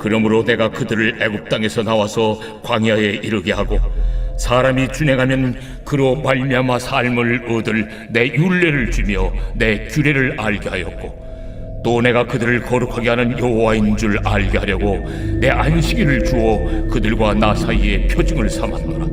그러므로 내가 그들을 애굽 땅에서 나와서 광야에 이르게 하고 사람이 준행하면 그로 말미암아 삶을 얻을 내 율례를 주며 내 규례를 알게 하였고 또 내가 그들을 거룩하게 하는 여호와인 줄 알게 하려고 내 안식일을 주어 그들과 나 사이에 표징을 삼았노라.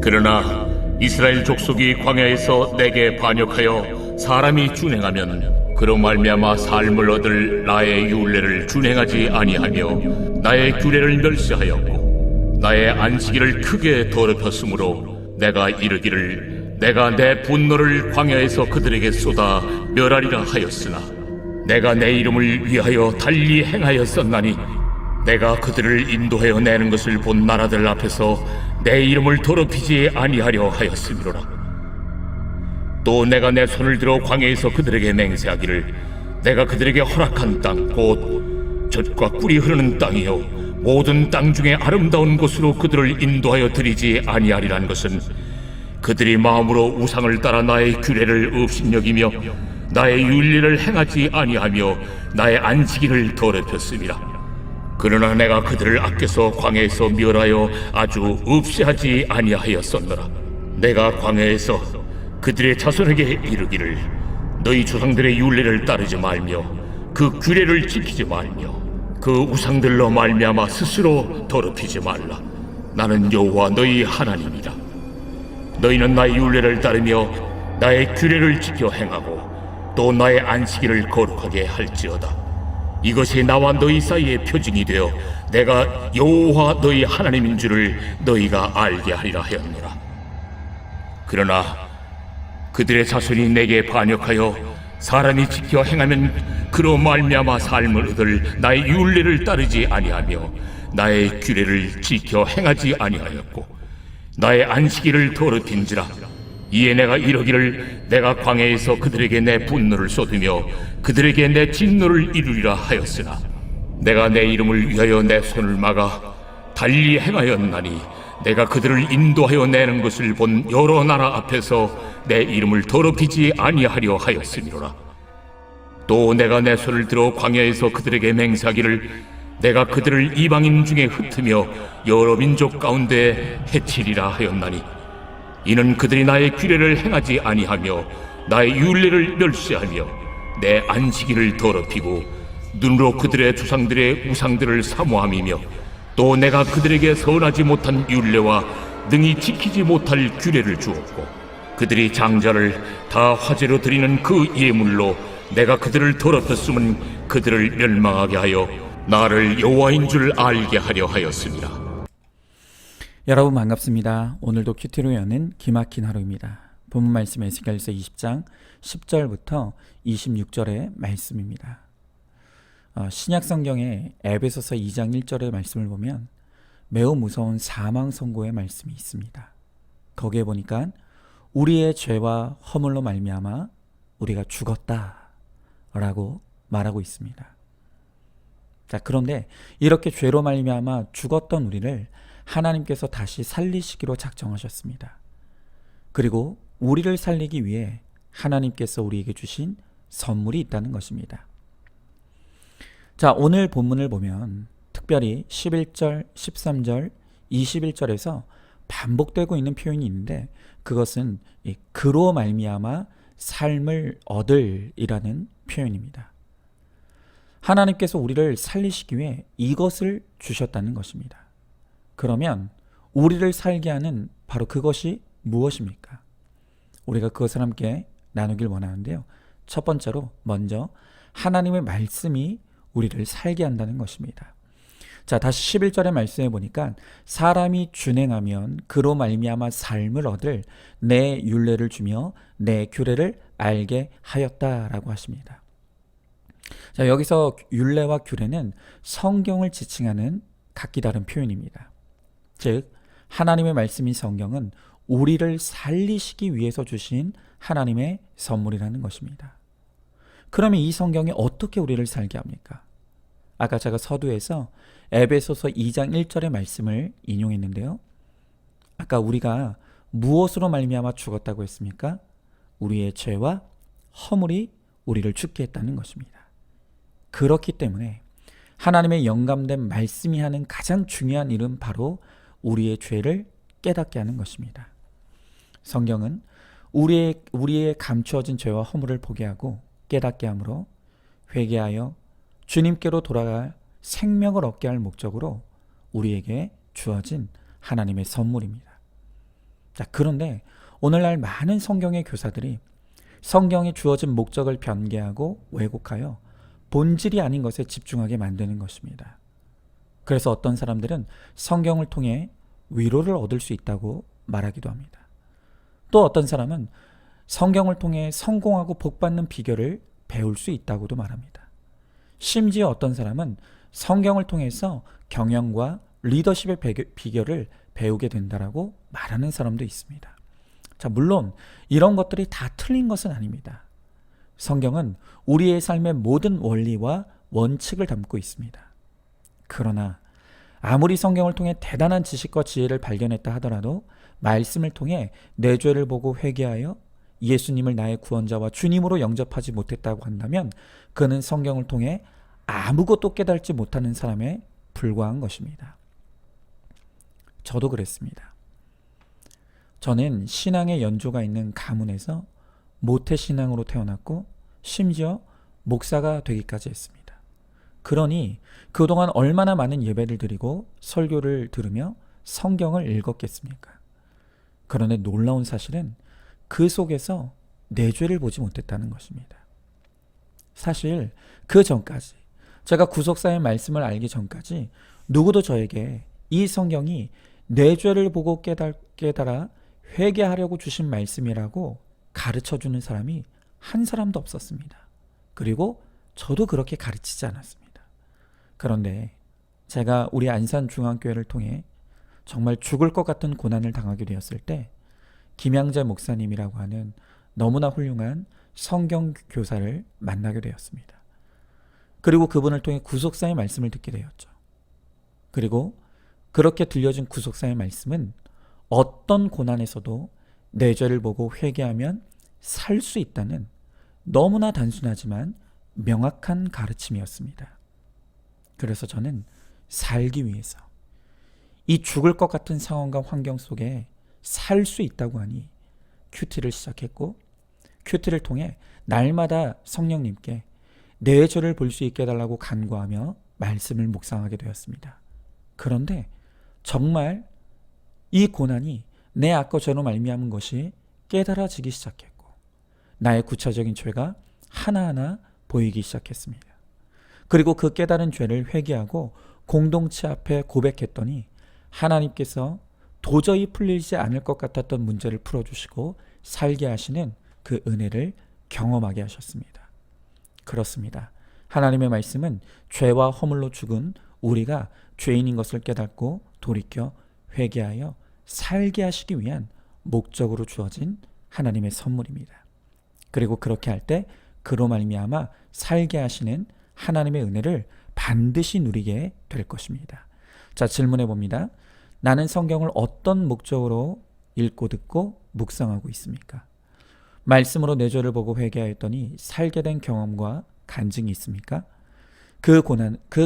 그러나 이스라엘 족속이 광야에서 내게 반역하여 사람이 준행하면 그로 말미암아 삶을 얻을 나의 율례를 준행하지 아니하며 나의 규례를 멸시하였고 나의 안식일을 크게 더럽혔으므로 내가 이르기를 내가 내 분노를 광야에서 그들에게 쏟아 멸하리라 하였으나 내가 내 이름을 위하여 달리 행하였었나니 내가 그들을 인도하여 내는 것을 본 나라들 앞에서 내 이름을 더럽히지 아니하려 하였음이로라. 또 내가 내 손을 들어 광야에서 그들에게 맹세하기를 내가 그들에게 허락한 땅 곧 젖과 꿀이 흐르는 땅이요 모든 땅 중에 아름다운 곳으로 그들을 인도하여 드리지 아니하리라는 것은 그들이 마음으로 우상을 따라 나의 규례를 업신여기며 나의 율례를 행하지 아니하며 나의 안식일을 더럽혔음이라. 그러나 내가 그들을 아껴서 광야에서 멸하여 아주 없이하지 아니하였었노라. 내가 광야에서 그들의 자손에게 이르기를 너희 조상들의 율례를 따르지 말며 그 규례를 지키지 말며 그 우상들로 말미암아 스스로 더럽히지 말라. 나는 여호와 너희 하나님이라. 너희는 나의 율례를 따르며 나의 규례를 지켜 행하고 또 나의 안식일을 거룩하게 할지어다. 이것이 나와 너희 사이의 표징이 되어 내가 여호와 너희 하나님인 줄을 너희가 알게 하리라 하였노라. 그러나 그들의 자손이 내게 반역하여 사람이 지켜 행하면 그로 말미암아 삶을 얻을 나의 율례를 따르지 아니하며 나의 규례를 지켜 행하지 아니하였고 나의 안식일을 더럽힌지라. 이에 내가 이러기를 내가 광야에서 그들에게 내 분노를 쏟으며 그들에게 내 진노를 이루리라 하였으나 내가 내 이름을 위하여 내 손을 막아 달리 행하였나니 내가 그들을 인도하여 내는 것을 본 여러 나라 앞에서 내 이름을 더럽히지 아니하려 하였음이로라. 또 내가 내 손을 들어 광야에서 그들에게 맹세하기를 내가 그들을 이방인 중에 흩으며 여러 민족 가운데 해치리라 하였나니 이는 그들이 나의 규례를 행하지 아니하며 나의 율례를 멸시하며 내 안식일을 더럽히고 눈으로 그들의 조상들의 우상들을 사모함이며 또 내가 그들에게 선하지 못한 율례와 능히 지키지 못할 규례를 주었고 그들이 장자를 다 화제로 드리는 그 예물로 내가 그들을 더럽혔음은 그들을 멸망하게 하여 나를 여호와인 줄 알게 하려 하였습니다. 여러분 반갑습니다. 오늘도 큐티로 여는 기막힌 하루입니다. 본문 말씀 에스겔서 20장 10절부터 26절의 말씀입니다. 신약 성경의 에베소서 2장 1절의 말씀을 보면 매우 무서운 사망 선고의 말씀이 있습니다. 거기에 보니까 우리의 죄와 허물로 말미암아 우리가 죽었다라고 말하고 있습니다. 자, 그런데 이렇게 죄로 말미암아 죽었던 우리를 하나님께서 다시 살리시기로 작정하셨습니다. 그리고 우리를 살리기 위해 하나님께서 우리에게 주신 선물이 있다는 것입니다. 자, 오늘 본문을 보면 특별히 11절, 13절, 21절에서 반복되고 있는 표현이 있는데 그것은 그로 말미암아 삶을 얻을 이라는 표현입니다. 하나님께서 우리를 살리시기 위해 이것을 주셨다는 것입니다. 그러면 우리를 살게 하는 바로 그것이 무엇입니까? 우리가 그것을 함께 나누길 원하는데요. 첫 번째로 먼저 하나님의 말씀이 우리를 살게 한다는 것입니다. 자, 다시 11절의 말씀에 보니까 사람이 준행하면 그로 말미암아 삶을 얻을 내 율례를 주며 내 규례를 알게 하였다라고 하십니다. 자, 여기서 율례와 규례는 성경을 지칭하는 각기 다른 표현입니다. 즉 하나님의 말씀인 성경은 우리를 살리시기 위해서 주신 하나님의 선물이라는 것입니다. 그러면 이 성경이 어떻게 우리를 살게 합니까? 아까 제가 서두에서 에베소서 2장 1절의 말씀을 인용했는데요. 아까 우리가 무엇으로 말미암아 죽었다고 했습니까? 우리의 죄와 허물이 우리를 죽게 했다는 것입니다. 그렇기 때문에 하나님의 영감된 말씀이 하는 가장 중요한 일은 바로 우리의 죄를 깨닫게 하는 것입니다. 성경은 우리의 감추어진 죄와 허물을 보게 하고 깨닫게 하므로 회개하여 주님께로 돌아갈 생명을 얻게 할 목적으로 우리에게 주어진 하나님의 선물입니다. 자, 그런데 오늘날 많은 성경의 교사들이 성경에 주어진 목적을 변개하고 왜곡하여 본질이 아닌 것에 집중하게 만드는 것입니다. 그래서 어떤 사람들은 성경을 통해 위로를 얻을 수 있다고 말하기도 합니다. 또 어떤 사람은 성경을 통해 성공하고 복받는 비결을 배울 수 있다고도 말합니다. 심지어 어떤 사람은 성경을 통해서 경영과 리더십의 비결을 배우게 된다라고 말하는 사람도 있습니다. 자, 물론 이런 것들이 다 틀린 것은 아닙니다. 성경은 우리의 삶의 모든 원리와 원칙을 담고 있습니다. 그러나 아무리 성경을 통해 대단한 지식과 지혜를 발견했다 하더라도 말씀을 통해 내 죄를 보고 회개하여 예수님을 나의 구원자와 주님으로 영접하지 못했다고 한다면 그는 성경을 통해 아무것도 깨달지 못하는 사람에 불과한 것입니다. 저도 그랬습니다. 저는 신앙의 연조가 있는 가문에서 모태신앙으로 태어났고 심지어 목사가 되기까지 했습니다. 그러니 그동안 얼마나 많은 예배를 드리고 설교를 들으며 성경을 읽었겠습니까? 그런데 놀라운 사실은 그 속에서 내 죄를 보지 못했다는 것입니다. 사실 그 전까지, 제가 구속사의 말씀을 알기 전까지 누구도 저에게 이 성경이 내 죄를 보고 깨달아 회개하려고 주신 말씀이라고 가르쳐주는 사람이 한 사람도 없었습니다. 그리고 저도 그렇게 가르치지 않았습니다. 그런데 제가 우리 안산중앙교회를 통해 정말 죽을 것 같은 고난을 당하게 되었을 때 김양재 목사님이라고 하는 너무나 훌륭한 성경 교사를 만나게 되었습니다. 그리고 그분을 통해 구속사의 말씀을 듣게 되었죠. 그리고 그렇게 들려준 구속사의 말씀은 어떤 고난에서도 내 죄를 보고 회개하면 살 수 있다는 너무나 단순하지만 명확한 가르침이었습니다. 그래서 저는 살기 위해서 이 죽을 것 같은 상황과 환경 속에 살 수 있다고 하니 큐티를 시작했고 큐티를 통해 날마다 성령님께 내 죄를 볼 수 있게 해달라고 간구하며 말씀을 묵상하게 되었습니다. 그런데 정말 이 고난이 내 악과 죄로 말미암은 것이 깨달아지기 시작했고 나의 구체적인 죄가 하나하나 보이기 시작했습니다. 그리고 그 깨달은 죄를 회개하고 공동체 앞에 고백했더니 하나님께서 도저히 풀리지 않을 것 같았던 문제를 풀어주시고 살게 하시는 그 은혜를 경험하게 하셨습니다. 그렇습니다. 하나님의 말씀은 죄와 허물로 죽은 우리가 죄인인 것을 깨닫고 돌이켜 회개하여 살게 하시기 위한 목적으로 주어진 하나님의 선물입니다. 그리고 그렇게 할 때 그로 말미암아 살게 하시는 하나님의 은혜를 반드시 누리게 될 것입니다. 자, 질문해 봅니다. 나는 성경을 어떤 목적으로 읽고 듣고 묵상하고 있습니까? 말씀으로 내 죄를 보고 회개하였더니 살게 된 경험과 간증이 있습니까? 그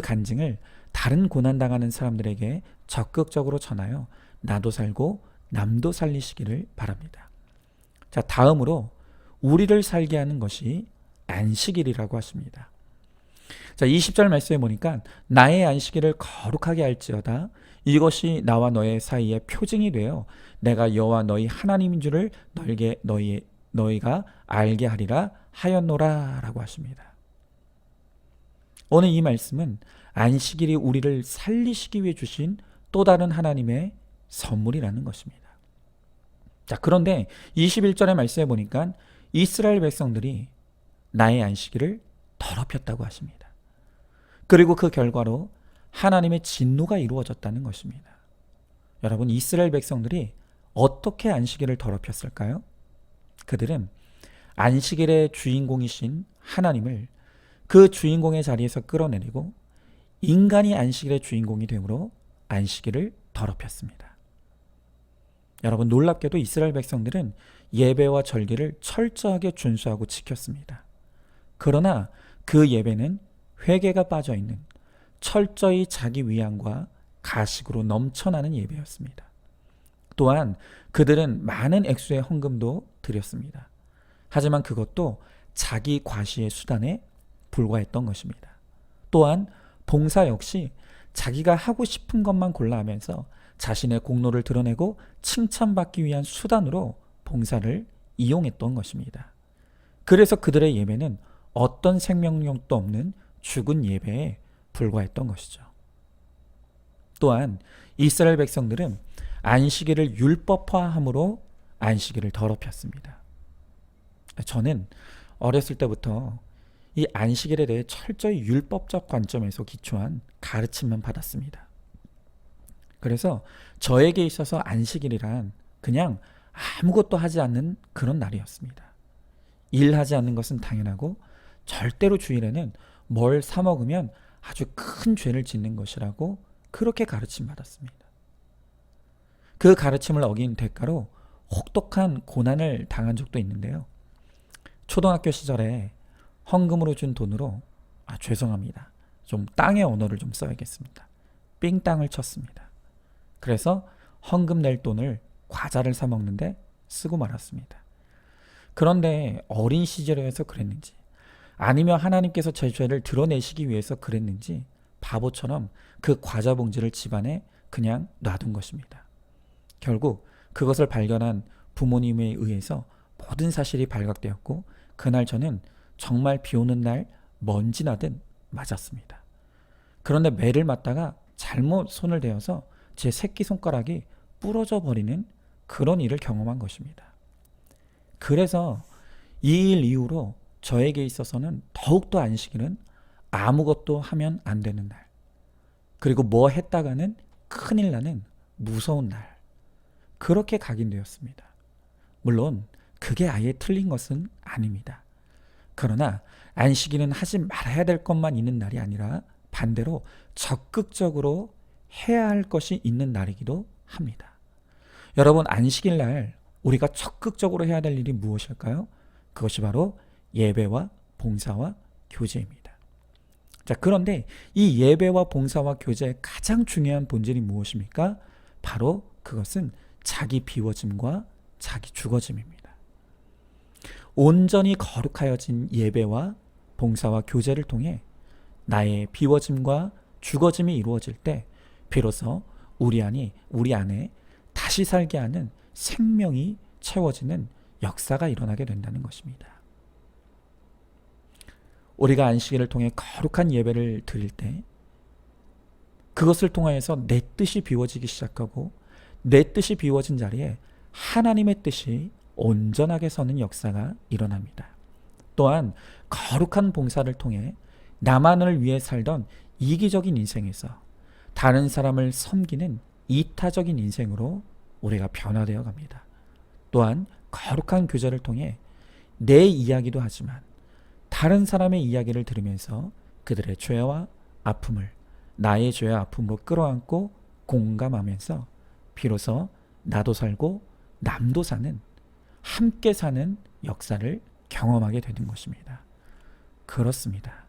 간증을 다른 고난당하는 사람들에게 적극적으로 전하여 나도 살고 남도 살리시기를 바랍니다. 자, 다음으로 우리를 살게 하는 것이 안식일이라고 하십니다. 자, 20절 말씀에 보니까 나의 안식일을 거룩하게 할지어다 이것이 나와 너의 사이에 표징이 되어 내가 여호와 너희 하나님인 줄을 너희가 알게 하리라 하였노라 라고 하십니다. 오늘 이 말씀은 안식일이 우리를 살리시기 위해 주신 또 다른 하나님의 선물이라는 것입니다. 자, 그런데 21절의 말씀에 보니까 이스라엘 백성들이 나의 안식일을 더럽혔다고 하십니다. 그리고 그 결과로 하나님의 진노가 이루어졌다는 것입니다. 여러분, 이스라엘 백성들이 어떻게 안식일을 더럽혔을까요? 그들은 안식일의 주인공이신 하나님을 그 주인공의 자리에서 끌어내리고 인간이 안식일의 주인공이 되므로 안식일을 더럽혔습니다. 여러분, 놀랍게도 이스라엘 백성들은 예배와 절기를 철저하게 준수하고 지켰습니다. 그러나 그 예배는 회개가 빠져있는 철저히 자기 위안과 가식으로 넘쳐나는 예배였습니다. 또한 그들은 많은 액수의 헌금도 드렸습니다. 하지만 그것도 자기 과시의 수단에 불과했던 것입니다. 또한 봉사 역시 자기가 하고 싶은 것만 골라 하면서 자신의 공로를 드러내고 칭찬받기 위한 수단으로 봉사를 이용했던 것입니다. 그래서 그들의 예배는 어떤 생명력도 없는 죽은 예배에 불과했던 것이죠. 또한 이스라엘 백성들은 안식일을 율법화함으로 안식일을 더럽혔습니다. 저는 어렸을 때부터 이 안식일에 대해 철저히 율법적 관점에서 기초한 가르침만 받았습니다. 그래서 저에게 있어서 안식일이란 그냥 아무것도 하지 않는 그런 날이었습니다. 일하지 않는 것은 당연하고 절대로 주일에는 뭘 사 먹으면 아주 큰 죄를 짓는 것이라고 그렇게 가르침 받았습니다. 그 가르침을 어긴 대가로 혹독한 고난을 당한 적도 있는데요. 초등학교 시절에 헌금으로 준 돈으로 죄송합니다. 좀 땅의 언어를 좀 써야겠습니다. 삥땅을 쳤습니다. 그래서 헌금 낼 돈을 과자를 사 먹는데 쓰고 말았습니다. 그런데 어린 시절에서 그랬는지 아니면 하나님께서 제 죄를 드러내시기 위해서 그랬는지 바보처럼 그 과자 봉지를 집안에 그냥 놔둔 것입니다. 결국 그것을 발견한 부모님에 의해서 모든 사실이 발각되었고 그날 저는 정말 비 오는 날 먼지 나듯 맞았습니다. 그런데 매를 맞다가 잘못 손을 대어서 제 새끼손가락이 부러져 버리는 그런 일을 경험한 것입니다. 그래서 이 일 이후로 저에게 있어서는 더욱더 안식일은 아무것도 하면 안 되는 날, 그리고 뭐 했다가는 큰일 나는 무서운 날, 그렇게 각인되었습니다. 물론 그게 아예 틀린 것은 아닙니다. 그러나 안식일은 하지 말아야 될 것만 있는 날이 아니라 반대로 적극적으로 해야 할 것이 있는 날이기도 합니다. 여러분, 안식일 날 우리가 적극적으로 해야 될 일이 무엇일까요? 그것이 바로 예배와 봉사와 교제입니다. 자, 그런데 이 예배와 봉사와 교제의 가장 중요한 본질이 무엇입니까? 바로 그것은 자기 비워짐과 자기 죽어짐입니다. 온전히 거룩하여진 예배와 봉사와 교제를 통해 나의 비워짐과 죽어짐이 이루어질 때 비로소 우리 안에 다시 살게 하는 생명이 채워지는 역사가 일어나게 된다는 것입니다. 우리가 안식일을 통해 거룩한 예배를 드릴 때 그것을 통하여서 내 뜻이 비워지기 시작하고 내 뜻이 비워진 자리에 하나님의 뜻이 온전하게 서는 역사가 일어납니다. 또한 거룩한 봉사를 통해 나만을 위해 살던 이기적인 인생에서 다른 사람을 섬기는 이타적인 인생으로 우리가 변화되어 갑니다. 또한 거룩한 교제를 통해 내 이야기도 하지만 다른 사람의 이야기를 들으면서 그들의 죄와 아픔을 나의 죄와 아픔으로 끌어안고 공감하면서 비로소 나도 살고 남도 사는, 함께 사는 역사를 경험하게 되는 것입니다. 그렇습니다.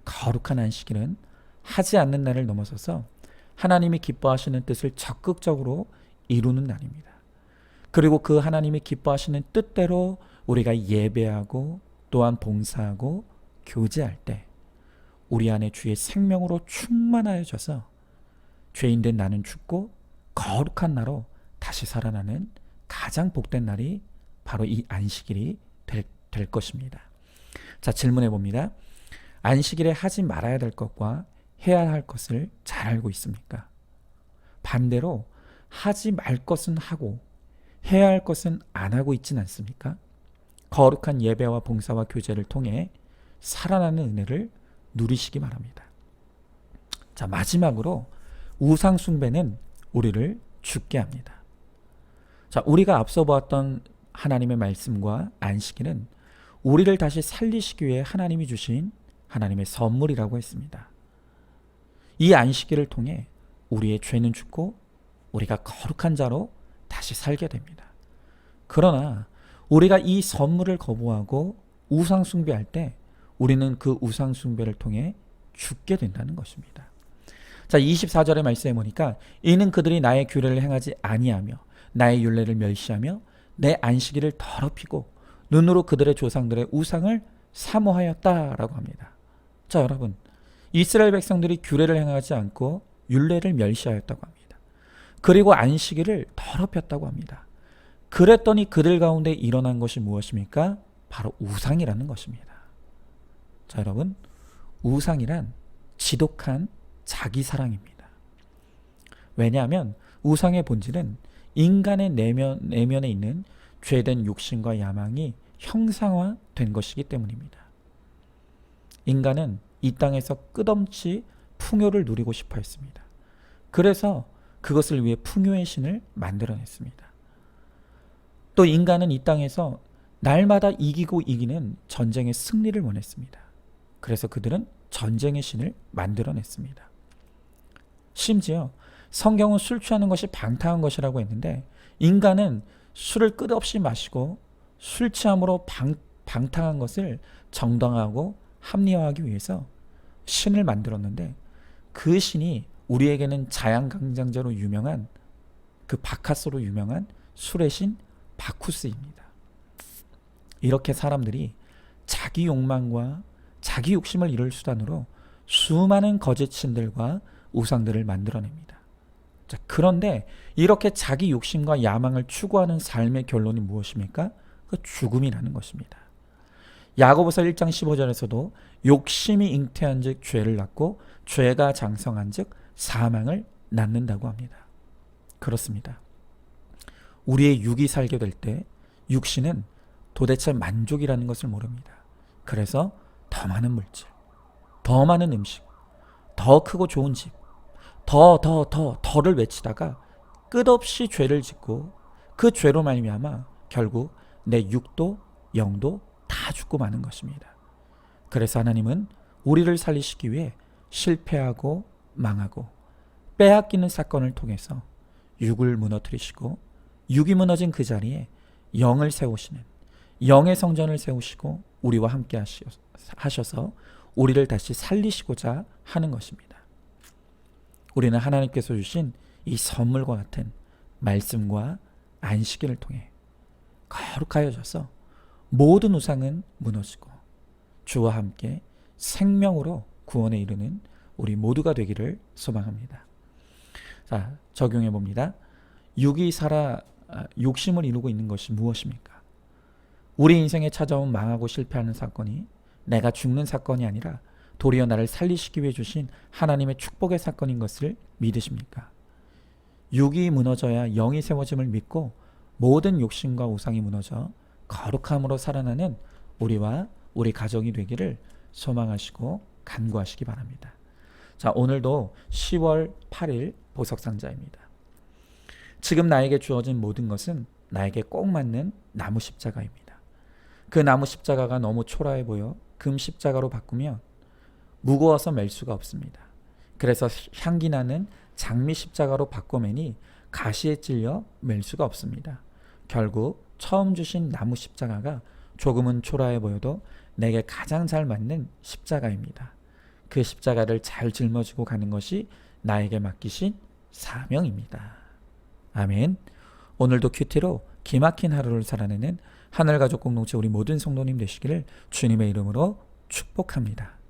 거룩한 안식일은 하지 않는 날을 넘어서서 하나님이 기뻐하시는 뜻을 적극적으로 이루는 날입니다. 그리고 그 하나님이 기뻐하시는 뜻대로 우리가 예배하고 또한 봉사하고 교제할 때 우리 안에 주의 생명으로 충만하여져서 죄인된 나는 죽고 거룩한 나로 다시 살아나는 가장 복된 날이 바로 이 안식일이 될 것입니다. 자, 질문해 봅니다. 안식일에 하지 말아야 될 것과 해야 할 것을 잘 알고 있습니까? 반대로 하지 말 것은 하고 해야 할 것은 안 하고 있진 않습니까? 거룩한 예배와 봉사와 교제를 통해 살아나는 은혜를 누리시기 바랍니다. 자, 마지막으로 우상 숭배는 우리를 죽게 합니다. 자, 우리가 앞서 보았던 하나님의 말씀과 안식일은 우리를 다시 살리시기 위해 하나님이 주신 하나님의 선물이라고 했습니다. 이 안식일을 통해 우리의 죄는 죽고 우리가 거룩한 자로 다시 살게 됩니다. 그러나 우리가 이 선물을 거부하고 우상 숭배할 때 우리는 그 우상 숭배를 통해 죽게 된다는 것입니다. 자, 24절의 말씀에 보니까 이는 그들이 나의 규례를 행하지 아니하며 나의 율례를 멸시하며 내 안식일을 더럽히고 눈으로 그들의 조상들의 우상을 사모하였다라고 합니다. 자, 여러분, 이스라엘 백성들이 규례를 행하지 않고 율례를 멸시하였다고 합니다. 그리고 안식일을 더럽혔다고 합니다. 그랬더니 그들 가운데 일어난 것이 무엇입니까? 바로 우상이라는 것입니다. 자, 여러분, 우상이란 지독한 자기 사랑입니다. 왜냐하면 우상의 본질은 인간의 내면에 있는 죄된 욕심과 야망이 형상화된 것이기 때문입니다. 인간은 이 땅에서 끝없이 풍요를 누리고 싶어 했습니다. 그래서 그것을 위해 풍요의 신을 만들어냈습니다. 또 인간은 이 땅에서 날마다 이기고 이기는 전쟁의 승리를 원했습니다. 그래서 그들은 전쟁의 신을 만들어냈습니다. 심지어 성경은 술 취하는 것이 방탕한 것이라고 했는데 인간은 술을 끝없이 마시고 술 취함으로 방탕한 것을 정당화하고 합리화하기 위해서 신을 만들었는데 그 신이 우리에게는 자양강장제로 유명한 그 바카스로 유명한 술의 신 바쿠스입니다. 이렇게 사람들이 자기 욕망과 자기 욕심을 이룰 수단으로 수많은 거짓 신들과 우상들을 만들어냅니다. 자, 그런데 이렇게 자기 욕심과 야망을 추구하는 삶의 결론이 무엇입니까? 그 죽음이라는 것입니다. 야고보서 1장 15절에서도 욕심이 잉태한 즉 죄를 낳고 죄가 장성한 즉 사망을 낳는다고 합니다. 그렇습니다. 우리의 육이 살게 될 때 육신은 도대체 만족이라는 것을 모릅니다. 그래서 더 많은 물질, 더 많은 음식, 더 크고 좋은 집, 더를 외치다가 끝없이 죄를 짓고 그 죄로 말미암아 결국 내 육도 영도 다 죽고 마는 것입니다. 그래서 하나님은 우리를 살리시기 위해 실패하고 망하고 빼앗기는 사건을 통해서 육을 무너뜨리시고 육이 무너진 그 자리에 영을 세우시는 영의 성전을 세우시고 우리와 함께 하셔서 우리를 다시 살리시고자 하는 것입니다. 우리는 하나님께서 주신 이 선물과 같은 말씀과 안식일을 통해 거룩하여져서 모든 우상은 무너지고 주와 함께 생명으로 구원에 이르는 우리 모두가 되기를 소망합니다. 자, 적용해 봅니다. 육이 살아 욕심을 이루고 있는 것이 무엇입니까? 우리 인생에 찾아온 망하고 실패하는 사건이 내가 죽는 사건이 아니라 도리어 나를 살리시기 위해 주신 하나님의 축복의 사건인 것을 믿으십니까? 육이 무너져야 영이 세워짐을 믿고 모든 욕심과 우상이 무너져 거룩함으로 살아나는 우리와 우리 가정이 되기를 소망하시고 간구하시기 바랍니다. 자, 오늘도 10월 8일 보석상자입니다. 지금 나에게 주어진 모든 것은 나에게 꼭 맞는 나무 십자가입니다. 그 나무 십자가가 너무 초라해 보여 금 십자가로 바꾸면 무거워서 멜 수가 없습니다. 그래서 향기 나는 장미 십자가로 바꿔매니 가시에 찔려 멜 수가 없습니다. 결국 처음 주신 나무 십자가가 조금은 초라해 보여도 내게 가장 잘 맞는 십자가입니다. 그 십자가를 잘 짊어지고 가는 것이 나에게 맡기신 사명입니다. 아멘. 오늘도 큐티로 기막힌 하루를 살아내는 하늘가족 공동체 우리 모든 성도님 되시기를 주님의 이름으로 축복합니다.